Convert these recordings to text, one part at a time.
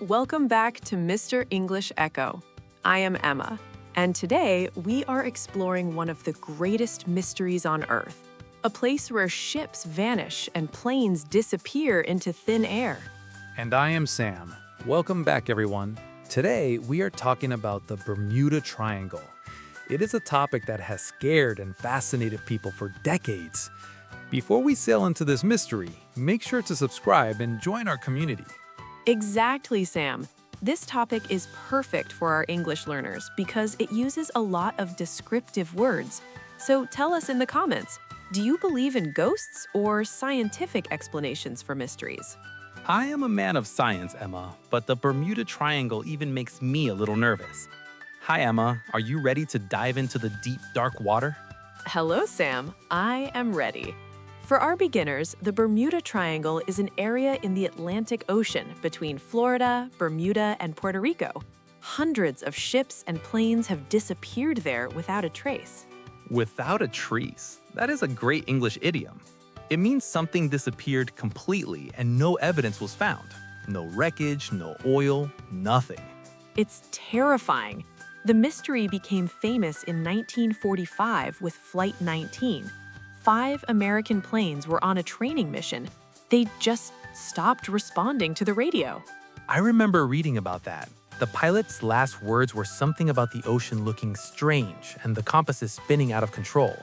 Welcome back to Mr. English Echo. I am Emma, and today we are exploring one of the greatest mysteries on Earth, a place where ships vanish and planes disappear into thin air. And I am Sam. Welcome back, everyone. Today, we are talking about the Bermuda Triangle. It is a topic that has scared and fascinated people for decades. Before we sail into this mystery, make sure to subscribe and join our community. Exactly, Sam. This topic is perfect for our English learners because it uses a lot of descriptive words. So tell us in the comments, do you believe in ghosts or scientific explanations for mysteries? I am a man of science, Emma, but the Bermuda Triangle even makes me a little nervous. Hi, Emma. Are you ready to dive into the deep, dark water? Hello, Sam. I am ready. For our beginners, the Bermuda Triangle is an area in the Atlantic Ocean between Florida, Bermuda, and Puerto Rico. Hundreds of ships and planes have disappeared there without a trace. Without a trace. That is a great English idiom. It means something disappeared completely and no evidence was found. No wreckage, no oil, nothing. It's terrifying. The mystery became famous in 1945 with Flight 19. 5 American planes were on a training mission. They just stopped responding to the radio. I remember reading about that. The pilot's last words were something about the ocean looking strange and the compasses spinning out of control.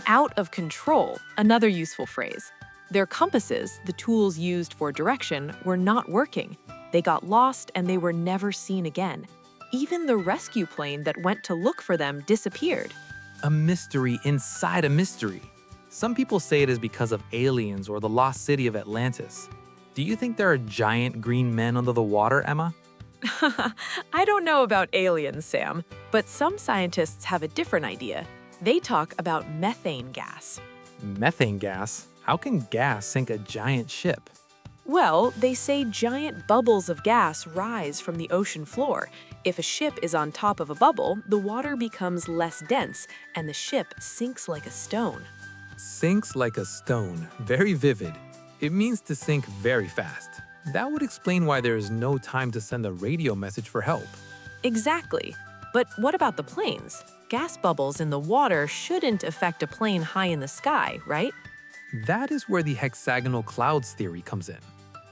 Out of control, another useful phrase. Their compasses, the tools used for direction, were not working. They got lost and they were never seen again. Even the rescue plane that went to look for them disappeared. A mystery inside a mystery. Some people say it is because of aliens or the lost city of Atlantis. Do you think there are giant green men under the water, Emma? I don't know about aliens, Sam, but some scientists have a different idea. They talk about methane gas. Methane gas? How can gas sink a giant ship? Well, they say giant bubbles of gas rise from the ocean floor. If a ship is on top of a bubble, the water becomes less dense and the ship sinks like a stone. Sinks like a stone. Very vivid. It means to sink very fast. That would explain why there is no time to send a radio message for help. Exactly. But what about the planes? Gas bubbles in the water shouldn't affect a plane high in the sky, right? That is where the hexagonal clouds theory comes in.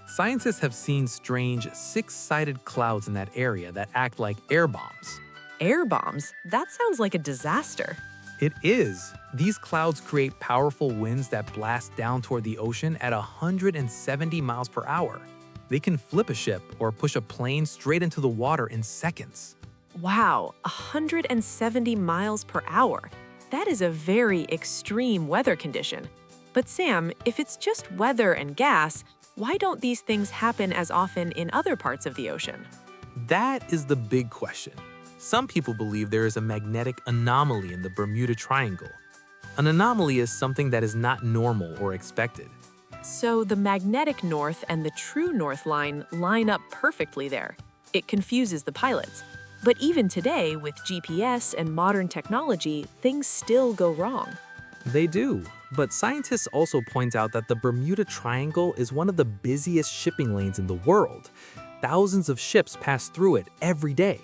Scientists have seen strange 6-sided clouds in that area that act like air bombs. Air bombs? That sounds like a disaster. It is. These clouds create powerful winds that blast down toward the ocean at 170 miles per hour. They can flip a ship or push a plane straight into the water in seconds. Wow, 170 miles per hour. That is a very extreme weather condition. But Sam, if it's just weather and gas, why don't these things happen as often in other parts of the ocean? That is the big question. Some people believe there is a magnetic anomaly in the Bermuda Triangle. An anomaly is something that is not normal or expected. So the magnetic north and the true north line up perfectly there. It confuses the pilots. But even today, with GPS and modern technology, things still go wrong. They do, but scientists also point out that the Bermuda Triangle is one of the busiest shipping lanes in the world. Thousands of ships pass through it every day.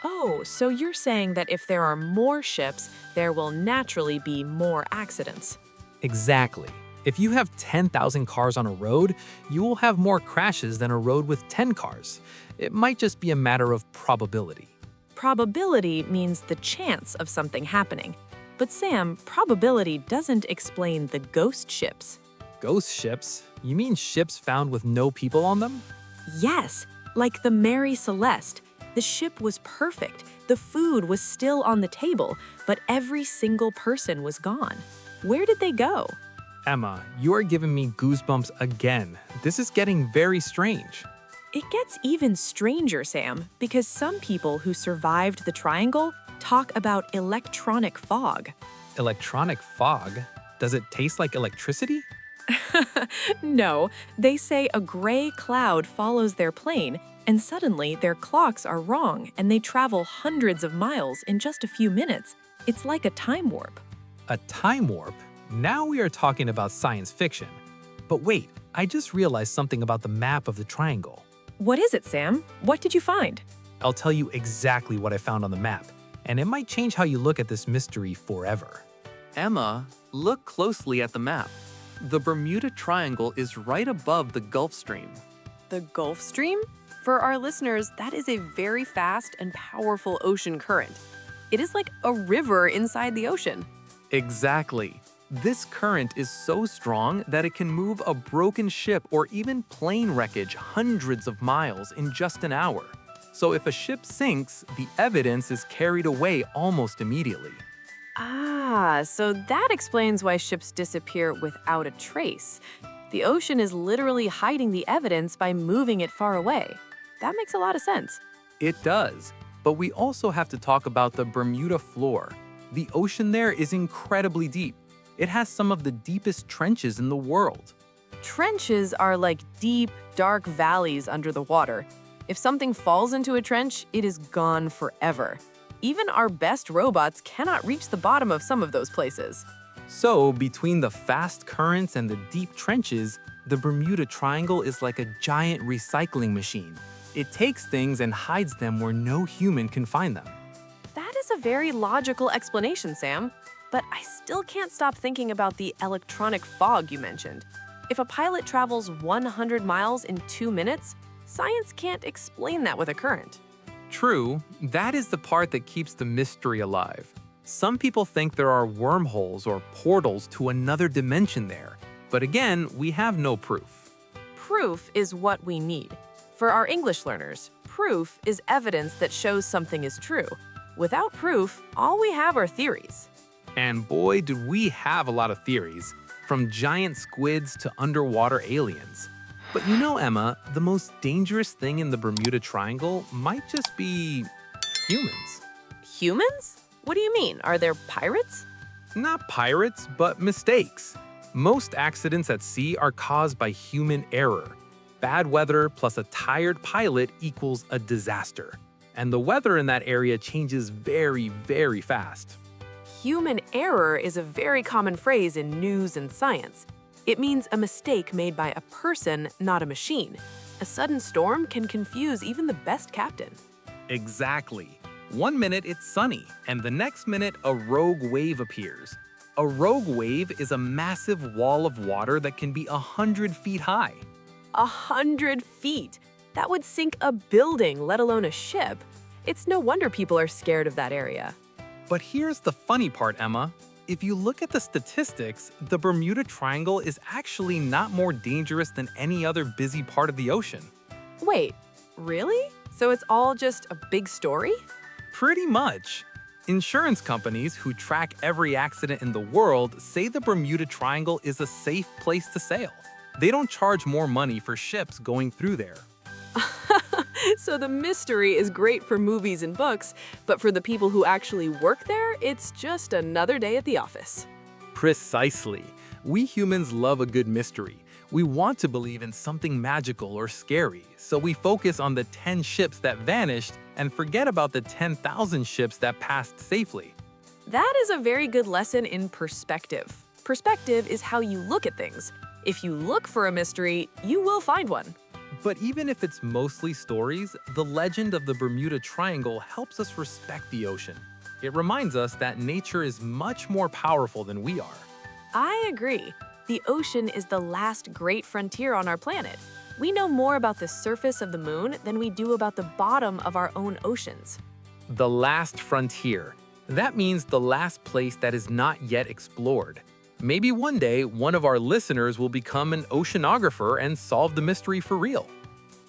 Oh, so you're saying that if there are more ships, there will naturally be more accidents. Exactly. If you have 10,000 cars on a road, you will have more crashes than a road with 10 cars. It might just be a matter of probability. Probability means the chance of something happening. But Sam, probability doesn't explain the ghost ships. Ghost ships? You mean ships found with no people on them? Yes, like the Mary Celeste. The ship was perfect, the food was still on the table, but every single person was gone. Where did they go? Emma, you are giving me goosebumps again. This is getting very strange. It gets even stranger, Sam, because some people who survived the triangle talk about electronic fog. Electronic fog? Does it taste like electricity? No, they say a gray cloud follows their plane, and suddenly their clocks are wrong and they travel hundreds of miles in just a few minutes. It's like a time warp. A time warp? Now we are talking about science fiction. But wait, I just realized something about the map of the triangle. What is it, Sam? What did you find? I'll tell you exactly what I found on the map, and it might change how you look at this mystery forever. Emma, look closely at the map. The Bermuda Triangle is right above the Gulf Stream. The Gulf Stream? For our listeners, that is a very fast and powerful ocean current. It is like a river inside the ocean. Exactly. This current is so strong that it can move a broken ship or even plane wreckage hundreds of miles in just an hour. So if a ship sinks, the evidence is carried away almost immediately. Ah, so that explains why ships disappear without a trace. The ocean is literally hiding the evidence by moving it far away. That makes a lot of sense. It does. But we also have to talk about the Bermuda floor. The ocean there is incredibly deep. It has some of the deepest trenches in the world. Trenches are like deep, dark valleys under the water. If something falls into a trench, it is gone forever. Even our best robots cannot reach the bottom of some of those places. So, between the fast currents and the deep trenches, the Bermuda Triangle is like a giant recycling machine. It takes things and hides them where no human can find them. That is a very logical explanation, Sam. But I still can't stop thinking about the electronic fog you mentioned. If a pilot travels 100 miles in 2 minutes, science can't explain that with a current. True, that is the part that keeps the mystery alive. Some people think there are wormholes or portals to another dimension there. But again, we have no proof. Proof is what we need. For our English learners, proof is evidence that shows something is true. Without proof, all we have are theories. And boy, did we have a lot of theories, from giant squids to underwater aliens. But you know, Emma, the most dangerous thing in the Bermuda Triangle might just be humans. Humans? What do you mean? Are there pirates? Not pirates, but mistakes. Most accidents at sea are caused by human error. Bad weather plus a tired pilot equals a disaster. And the weather in that area changes very, very fast. Human error is a very common phrase in news and science. It means a mistake made by a person, not a machine. A sudden storm can confuse even the best captain. Exactly. One minute it's sunny, and the next minute a rogue wave appears. A rogue wave is a massive wall of water that can be 100 feet high. 100 feet! That would sink a building, let alone a ship. It's no wonder people are scared of that area. But here's the funny part, Emma. If you look at the statistics, the Bermuda Triangle is actually not more dangerous than any other busy part of the ocean. Wait, really? So it's all just a big story? Pretty much. Insurance companies who track every accident in the world say the Bermuda Triangle is a safe place to sail. They don't charge more money for ships going through there. So the mystery is great for movies and books, but for the people who actually work there, it's just another day at the office. Precisely. We humans love a good mystery. We want to believe in something magical or scary, so we focus on the 10 ships that vanished and forget about the 10,000 ships that passed safely. That is a very good lesson in perspective. Perspective is how you look at things. If you look for a mystery, you will find one. But even if it's mostly stories, the legend of the Bermuda Triangle helps us respect the ocean. It reminds us that nature is much more powerful than we are. I agree. The ocean is the last great frontier on our planet. We know more about the surface of the moon than we do about the bottom of our own oceans. The last frontier. That means the last place that is not yet explored. Maybe one day, one of our listeners will become an oceanographer and solve the mystery for real.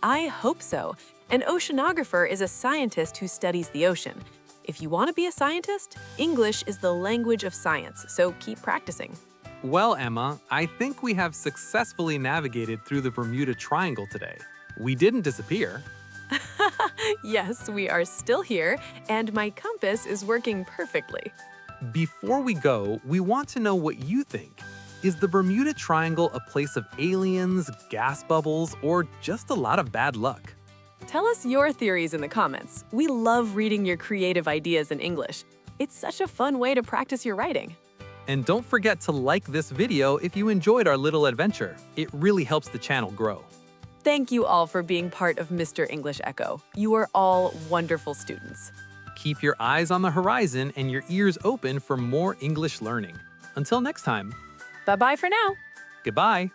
I hope so. An oceanographer is a scientist who studies the ocean. If you want to be a scientist, English is the language of science, so keep practicing. Well, Emma, I think we have successfully navigated through the Bermuda Triangle today. We didn't disappear. Yes, we are still here, and my compass is working perfectly. Before we go, we want to know what you think. Is the Bermuda Triangle a place of aliens, gas bubbles, or just a lot of bad luck? Tell us your theories in the comments. We love reading your creative ideas in English. It's such a fun way to practice your writing. And don't forget to like this video if you enjoyed our little adventure. It really helps the channel grow. Thank you all for being part of Mr. English Echo. You are all wonderful students. Keep your eyes on the horizon and your ears open for more English learning. Until next time, Bye-bye for now. goodbye.